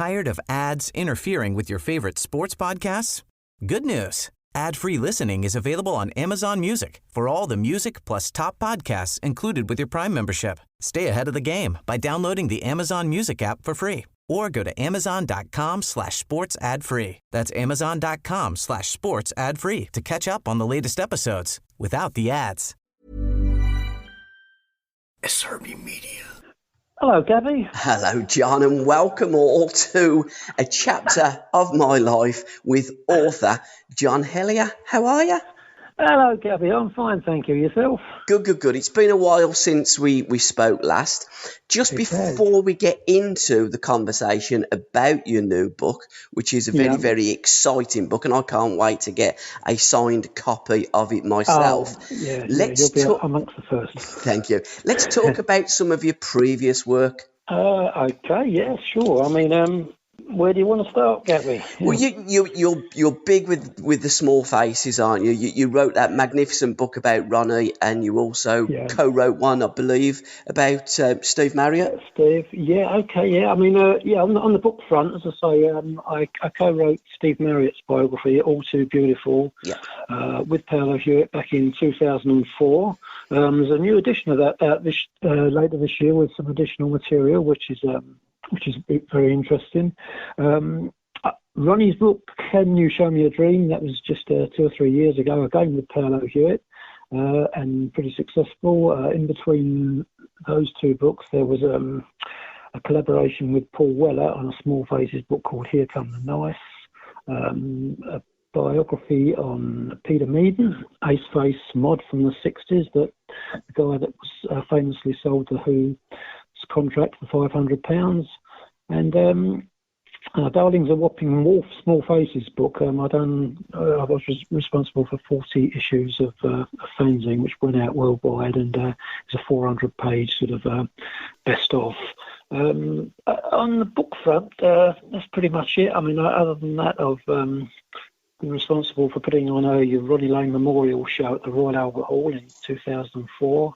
Tired of ads interfering with your favorite sports podcasts? Good news. Ad-free listening is available on Amazon Music for all the music plus top podcasts included with your Prime membership. Stay ahead of the game by downloading the Amazon Music app for free or go to amazon.com/sports ad free. That's amazon.com/sports ad free to catch up on the latest episodes without the ads. SRBMedia. Hello, Gabby. Hello, John, and welcome all to a chapter of my life with author John Hellier. How are you? Hello, Gabby. I'm fine, thank you. Yourself? Good. It's been a while since we spoke last. Just before we get into the conversation about your new book, which is a very exciting book, and I can't wait to get a signed copy of it myself. You'll be amongst the first. Thank you. Let's talk about some of your previous work. Okay, yeah, sure. I mean, where do you want to start, Gabby? Well, you're big with the small faces, aren't you? You wrote that magnificent book about Ronnie, and you also co-wrote one, I believe, about Steve Marriott. Steve, I mean, on the book front, as I say, I co-wrote Steve Marriott's biography, All Too Beautiful, with Paolo Hewitt back in 2004. There's a new edition of that out later this year with some additional material, which is very interesting. Ronnie's book, Can You Show Me a Dream? That was just 2 or 3 years ago, again with Paolo Hewitt, and pretty successful. In between those two books, there was a collaboration with Paul Weller on a Small Faces book called Here Come the Nice, a biography on Peter Meaden, ace face mod from the 60s, the guy that was famously sold to Who's contract for £500, and Darling's a Whopping Wolf Small Faces book. I was responsible for 40 issues of fanzine, which went out worldwide, and it's a 400-page sort of best of. On the book front, that's pretty much it. I mean, other than that, I've been responsible for putting on a Ronnie Lane Memorial Show at the Royal Albert Hall in 2004.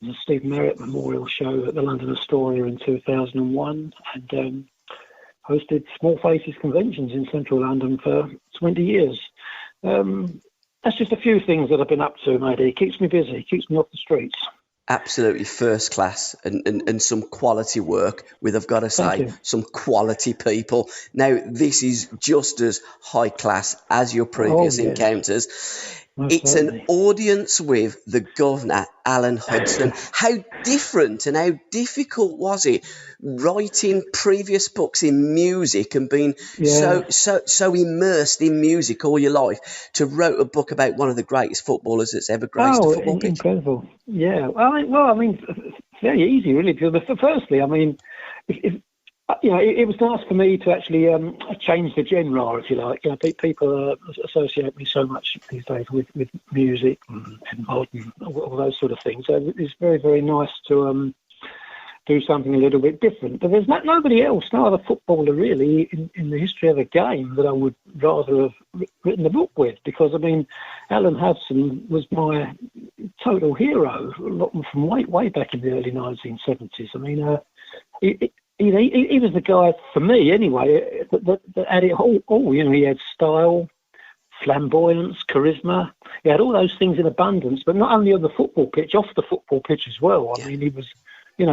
The Steve Marriott Memorial Show at the London Astoria in 2001, and hosted Small Faces conventions in central London for 20 years. That's just a few things that I've been up to, matey. It keeps me busy, keeps me off the streets. Absolutely first class, and some quality work with, I've got to say, some quality people. Now, this is just as high class as your previous encounters. It's an audience with the governor, Alan Hudson. How different and how difficult was it writing previous books in music and being so immersed in music all your life to write a book about one of the greatest footballers that's ever graced a football pitch? Incredible. Yeah. Well, I mean, very easy, really. Because firstly, I mean, if it was nice for me to actually change the genre, if you like. You know, people associate me so much these days with music and modern, all those sort of things. So it's very, very nice to do something a little bit different. But there's nobody else, no other footballer really in the history of the game that I would rather have written the book with. Because, I mean, Alan Hudson was my total hero from way back in the early 1970s. I mean, he was the guy, for me anyway, that had it all. You know, he had style, flamboyance, charisma. He had all those things in abundance, but not only on the football pitch, off the football pitch as well. I mean, he was,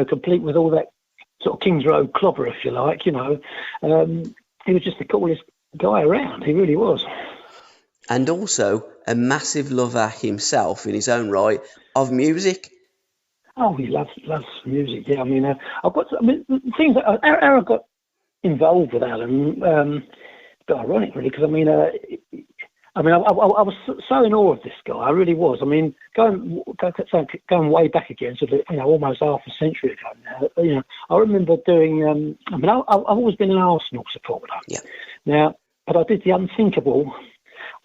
complete with all that sort of Kings Road clobber, if you like. He was just the coolest guy around. He really was. And also a massive lover himself in his own right of music. Oh, he loves music. Yeah, I mean, things that how I got involved with Alan, a bit ironic, really, because I was so in awe of this guy. I really was. I mean, going way back again, sort of, almost half a century ago now. I remember doing. I've always been an Arsenal supporter. Yeah. Now, but I did the unthinkable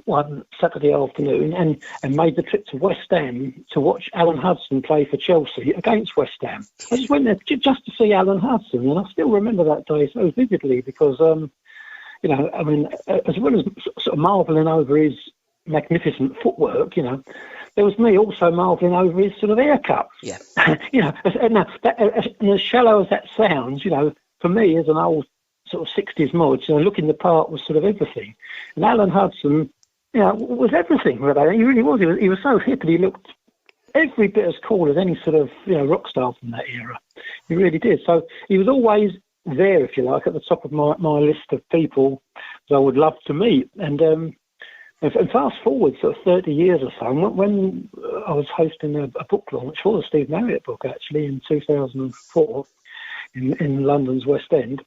one Saturday afternoon and made the trip to West Ham to watch Alan Hudson play for Chelsea against West Ham. I just went there just to see Alan Hudson, and I still remember that day so vividly because, as well as sort of marvelling over his magnificent footwork, there was me also marvelling over his sort of haircut. Yeah. And as shallow as that sounds, for me as an old sort of 60s mods, looking the part was sort of everything. And Alan Hudson, was everything. Really. He really was. He was so hip, and he looked every bit as cool as any sort of rock star from that era. He really did. So he was always there, if you like, at the top of my list of people that I would love to meet. And fast forward sort of 30 years or so, when I was hosting a book launch for the Steve Marriott book, actually, in 2004 in London's West End,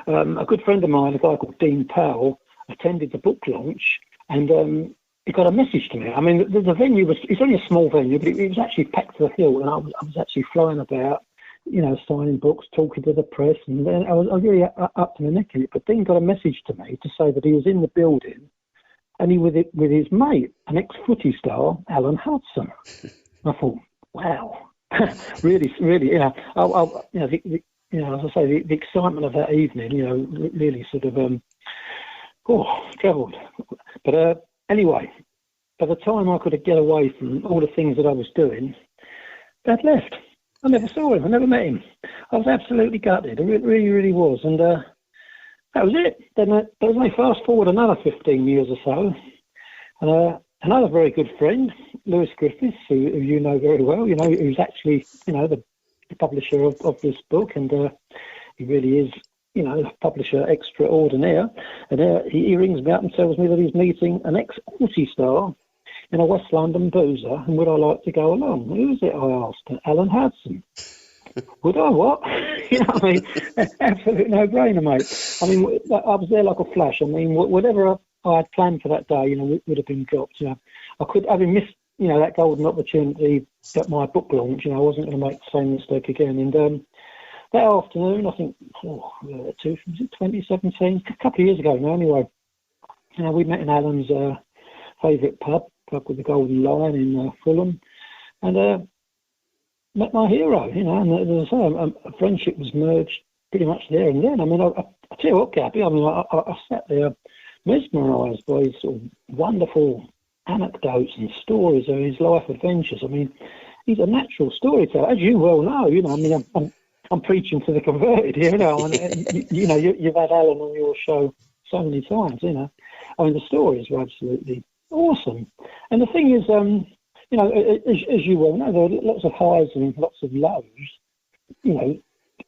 a good friend of mine, a guy called Dean Powell, attended the book launch, and he got a message to me. I mean, the venue it's only a small venue, but it was actually packed to the hill, and I was actually flying about, signing books, talking to the press, and then I was really up to my neck in it. But Dean got a message to me to say that he was in the building, and he was with his mate, an ex-footy star, Alan Hudson. I thought, wow, really, as I say, the excitement of that evening, really sort of, travelled. But anyway, by the time I could get away from all the things that I was doing, Dad left. I never saw him. I never met him. I was absolutely gutted. I really, really was. And that was it. Then I fast forward another 15 years or so, and another very good friend, Lewis Griffiths, who you know very well, who's actually, the publisher of this book, and he really is, publisher extraordinaire. And he rings me up and tells me that he's meeting an ex-footy star in a West London boozer, and would I like to go along? Who is it, I asked? Alan Hudson. Would I what? I mean, absolute no-brainer, mate. I mean, I was there like a flash. I mean, whatever I had planned for that day, would have been dropped. I could, having missed, that golden opportunity at my book launch, I wasn't going to make the same mistake again. And that afternoon, I think, 2017, a couple of years ago now, anyway, we met in Alan's favourite pub with the Golden Lion in Fulham, and met my hero, and as I say, a friendship was merged pretty much there and then. I mean, I tell you what, Gabby, I mean, I sat there mesmerised by his sort of wonderful anecdotes and stories of his life adventures. I mean, he's a natural storyteller, as you well know. I mean, I'm preaching to the converted here, and you've had Alan on your show so many times. I mean, the stories were absolutely awesome. And the thing is, as you well know, there were lots of highs and lots of lows, in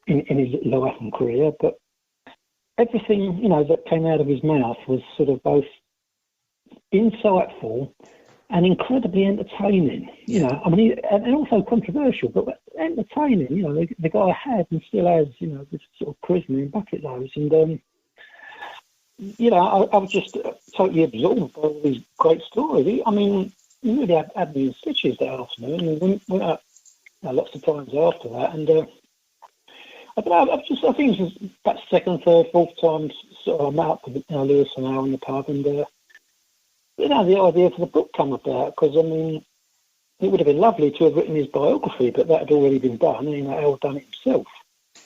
his life and career, but everything, that came out of his mouth was sort of both insightful and incredibly entertaining, I mean, and also controversial, but entertaining. The guy had and still has, this sort of charisma and bucket loads. And, I was just totally absorbed by all these great stories. I mean, he really had me in stitches that afternoon, and we went out lots of times after that. And I think it was that second, third, fourth time sort of I met up with Lewis and Al in the pub, and the idea for the book came about, because I mean, it would have been lovely to have written his biography, but that had already been done, and Al had done it himself.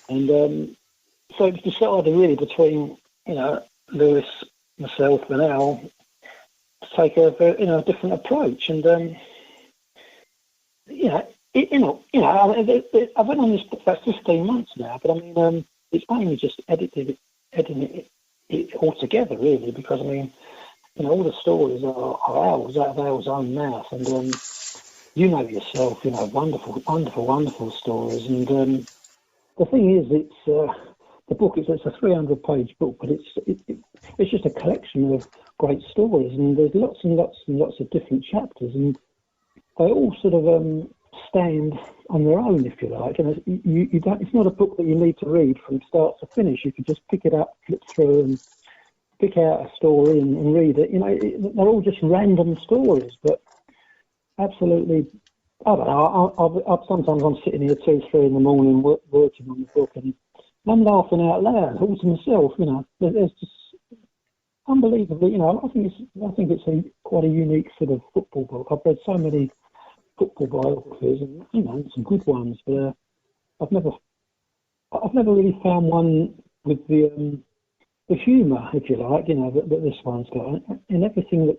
And so it was decided really between Lewis, myself, and Al to take a different approach. And I've been on this book about 15 months now, but I mean, it's mainly just editing it all together, really, because I mean, all the stories are Al's, out of Al's own mouth, and yourself, wonderful, wonderful, wonderful stories. And the thing is, it's the book. It's a 300-page book, but it's just a collection of great stories, and there's lots and lots and lots of different chapters, and they all sort of stand on their own, if you like. And you don't. It's not a book that you need to read from start to finish. You can just pick it up, flip through, and pick out a story and read it. They're all just random stories, but absolutely. I don't know. Sometimes I'm sitting here 2, 3 in the morning working on the book, and I'm laughing out loud, all to myself. There's just unbelievably. I think it's quite a unique sort of football book. I've read so many football biographies, and some good ones, but I've never really found one with the humour, if you like, that this one's got. And everything that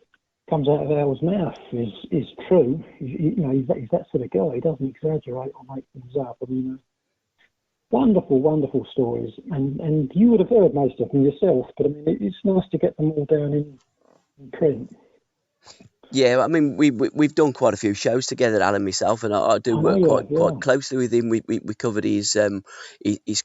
comes out of Al's mouth is true. He's that sort of guy. He doesn't exaggerate or make things up. I mean, wonderful, wonderful stories, and you would have heard most of them yourself, but I mean, it's nice to get them all down in print. Yeah, I mean, we've done quite a few shows together, Alan, myself, and I do work quite closely with him. We covered his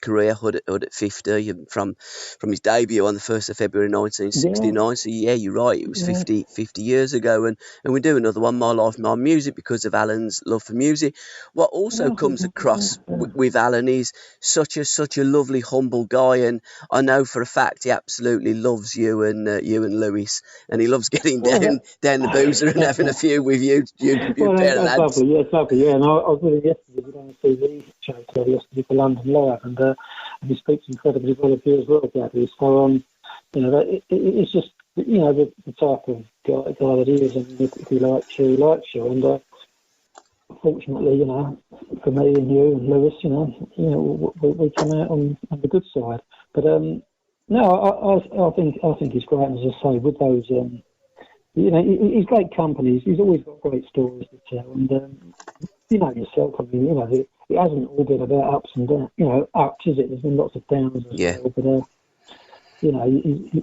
career, Hood at 50, and from his debut on the 1st of February 1969. Yeah. So yeah, you're right, it was 50 years ago, and we do another one, My Life, My Music, because of Alan's love for music. What also comes across with Alan is such a lovely, humble guy, and I know for a fact he absolutely loves you and Lewis, and he loves getting down the booze and having a few with you pair of lads. Lovely, yeah, it's lovely, yeah. And I was with him yesterday, we done a TV show together yesterday for London Live, and he speaks incredibly well of you as well, Gabby. So, it's just, the type of guy that he is, and if he likes you, he likes you. And fortunately, for me and you and Lewis, we come out on the good side. But no, I think he's great, and as I say, with those. He's great company. He's always got great stories to tell, and yourself. I mean, it hasn't all been about ups and downs. Ups, is it? There's been lots of downs as well. But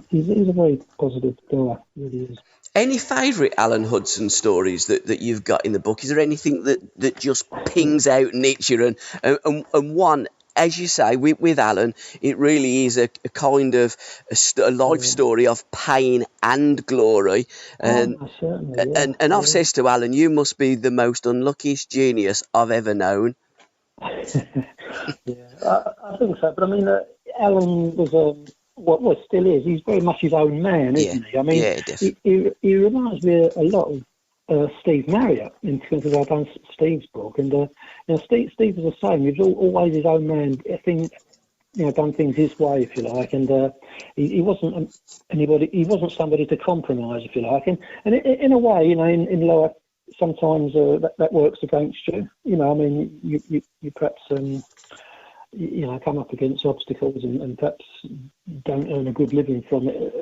he's a very positive guy. He really is. Any favourite Alan Hudson stories that you've got in the book? Is there anything that just pings out and hits you? And one, as you say, with Alan, it really is a kind of a life story of pain and glory. And I've said to Alan, you must be the most unluckiest genius I've ever known. I think so. But I mean, Alan was what still is. He's very much his own man, isn't he? I mean, he reminds me a lot of Steve Marriott, in terms of I've done Steve's book, and Steve was the same. He was always his own man. I think done things his way, if you like, and he wasn't anybody. He wasn't somebody to compromise, if you like, and in a way, in life, sometimes that works against you. I mean, you perhaps come up against obstacles and perhaps don't earn a good living from it,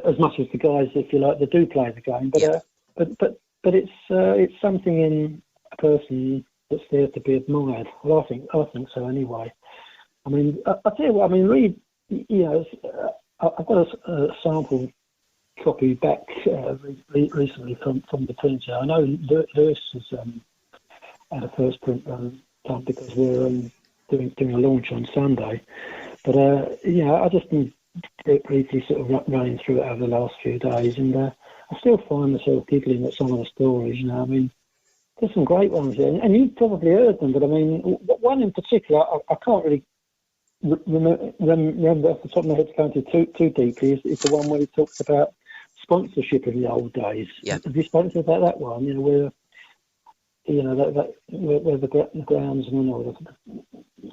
as much as the guys, if you like, that do play the game, but it's something in a person that's there to be admired. Well, I think so anyway. I mean, I'll tell you what. I mean, read. I've got a sample copy back recently from the printer. I know Lewis has had a first print run done because we're doing a launch on Sunday. But I just been briefly sort of running through it over the last few days, and I still find myself giggling at some of the stories. I mean, there's some great ones here, and you've probably heard them. But I mean, one in particular, I can't really remember off the top of my head, going too deeply. Is the one where he talks about sponsorship in the old days. Yeah. Have you spoken about that one? Where where the groundsman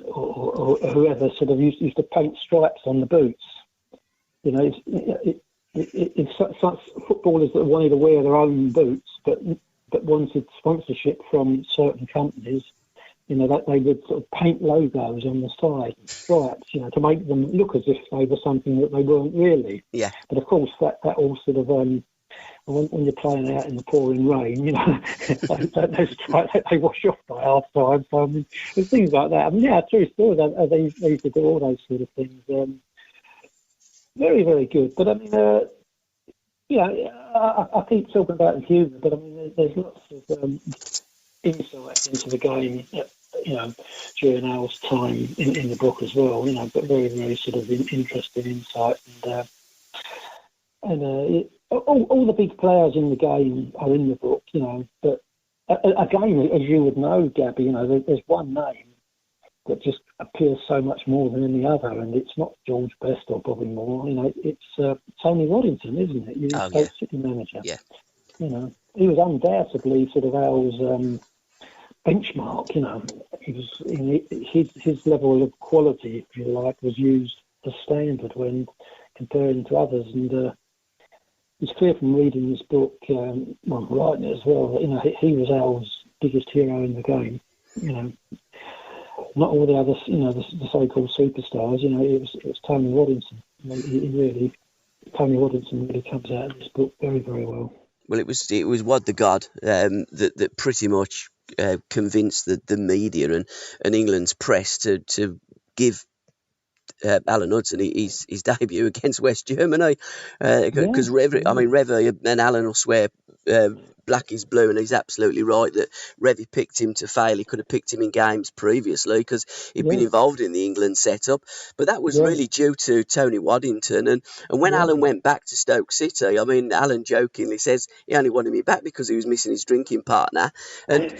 or whoever sort of used to paint stripes on the boots. It's such footballers that wanted to wear their own boots, but wanted sponsorship from certain companies. That they would sort of paint logos on the side, stripes, to make them look as if they were something that they weren't really. Yeah. But of course, that all sort of when you're playing out in the pouring rain, those stripes they wash off by half time. So I mean, there's things like that. I mean, true story. They used to do all those sort of things. Very, very good. But I mean, I keep talking about the humour, but I mean, there's lots of insight into the game, during Al's time in the book as well, but very, very sort of interesting insight. And all the big players in the game are in the book, but again, as you would know, Gabby, there's one name that just appears so much more than any other, and it's not George Best or Bobby Moore, it's Tony Waddington, isn't it? Stoke City manager. Yeah. He was undoubtedly sort of Al's benchmark. He was his level of quality, if you like, was used as standard when comparing to others, and it's clear from reading this book, writing it as well, that he was Al's biggest hero in the game. Not all the others, the so-called superstars. It was Tony Waddington. Tony Waddington really comes out in this book very, very well. Well, it was Wad the God that pretty much convince the media and England's press to give Alan Hudson his debut against West Germany, because Revy and Alan will swear black is blue, and he's absolutely right that Revy picked him to fail. He could have picked him in games previously because he'd been involved in the England setup, but that was really due to Tony Waddington. And when Alan went back to Stoke City, I mean, Alan jokingly says he only wanted me back because he was missing his drinking partner. And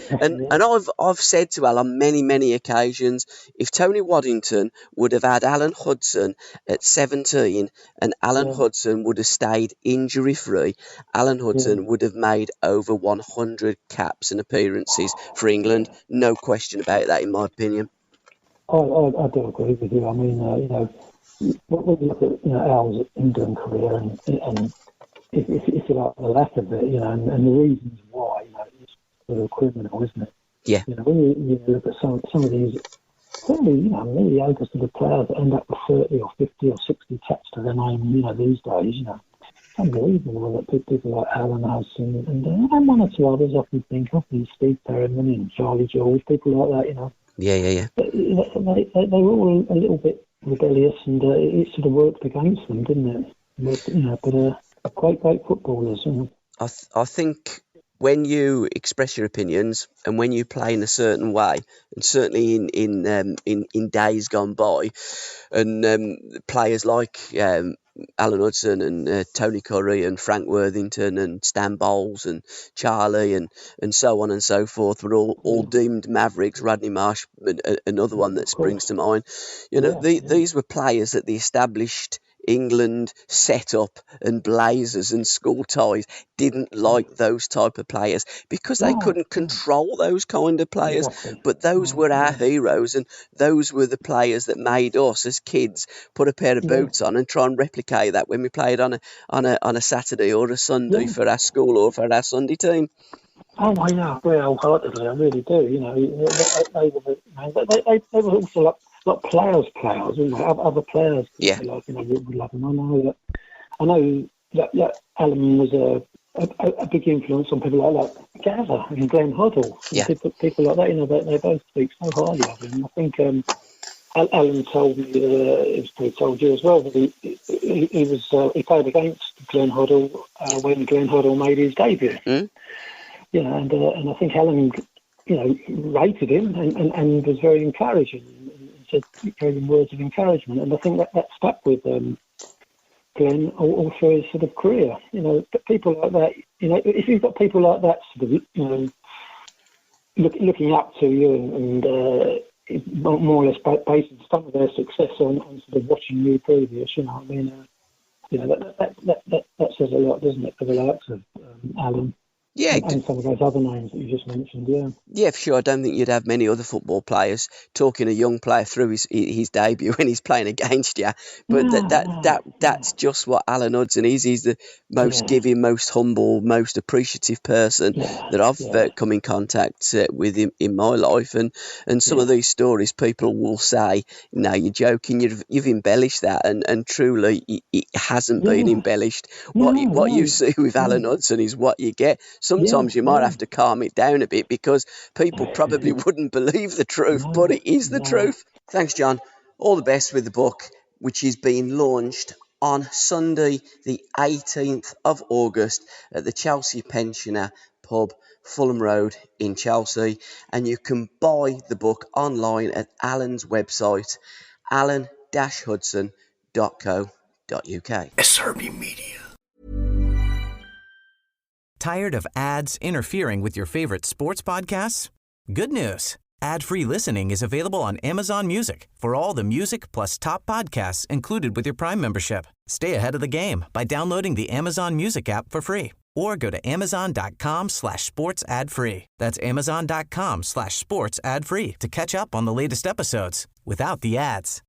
I've said to Alan on many occasions, if Tony Waddington would have had Alan Hudson at 17 and Alan Hudson would have stayed injury free, Alan Hudson would have made over 100 caps and appearances for England. No question about that, in my opinion. I do agree with you. I mean, when you look at Al's England career and if you like the lack of it, and the reasons why, it's sort of criminal, isn't it? Yeah. When you look at some of these fairly, mediocre sort of players that end up with 30 or 50 or 60 caps to their name, these days, it's unbelievable that people like Alan Hudson and one or two others I can think of, Steve Perryman and Charlie George, people like that, Yeah. They were all a little bit rebellious, and it sort of worked against them, didn't it? But great footballers. I think when you express your opinions and when you play in a certain way, and certainly in days gone by, and players like Alan Hudson and Tony Curry and Frank Worthington and Stan Bowles and Charlie and so on and so forth were all deemed mavericks. Rodney Marsh, another one that springs to mind. These were players that the established England setup and blazers and school ties didn't like those type of players because they couldn't control those kind of players. But those were our heroes, and those were the players that made us as kids put a pair of boots on and try and replicate that when we played on a Saturday or a Sunday for our school or for our Sunday team. Oh, I agree wholeheartedly. I really do. They were also like players, other players. Yeah. Would love them. I know that Alan was a big influence on people like Gather and Glenn Hoddle. Yeah. People like that. They both speak so highly of him. I think Alan told me, he probably told you as well, that he played against Glenn Hoddle when Glenn Hoddle made his debut. Mm. And I think Alan, rated him and was very encouraging and said gave him words of encouragement. And I think that stuck with Glenn all through his sort of career. But people like that, if you've got people like that sort of, looking up to you and more or less basing some of their success on sort of watching you previous, that says a lot, doesn't it, for the likes of Alan. Yeah, and some of those other names that you just mentioned, Yeah, for sure. I don't think you'd have many other football players talking a young player through his debut when he's playing against you. But that's just what Alan Hudson is. He's the most giving, most humble, most appreciative person that I've come in contact with in my life. And some of these stories, people will say, "No, you're joking. You've embellished that," and truly, it hasn't been embellished. What you see with Alan Hudson is what you get. Sometimes you might have to calm it down a bit because people probably wouldn't believe the truth, but it is the truth. Thanks, John. All the best with the book, which is being launched on Sunday, the 18th of August at the Chelsea Pensioner Pub, Fulham Road in Chelsea. And you can buy the book online at Alan's website, alan-hudson.co.uk. SRBMedia. Tired of ads interfering with your favorite sports podcasts? Good news. Ad-free listening is available on Amazon Music for all the music plus top podcasts included with your Prime membership. Stay ahead of the game by downloading the Amazon Music app for free or go to amazon.com/sports ad free. That's amazon.com/sports ad free to catch up on the latest episodes without the ads.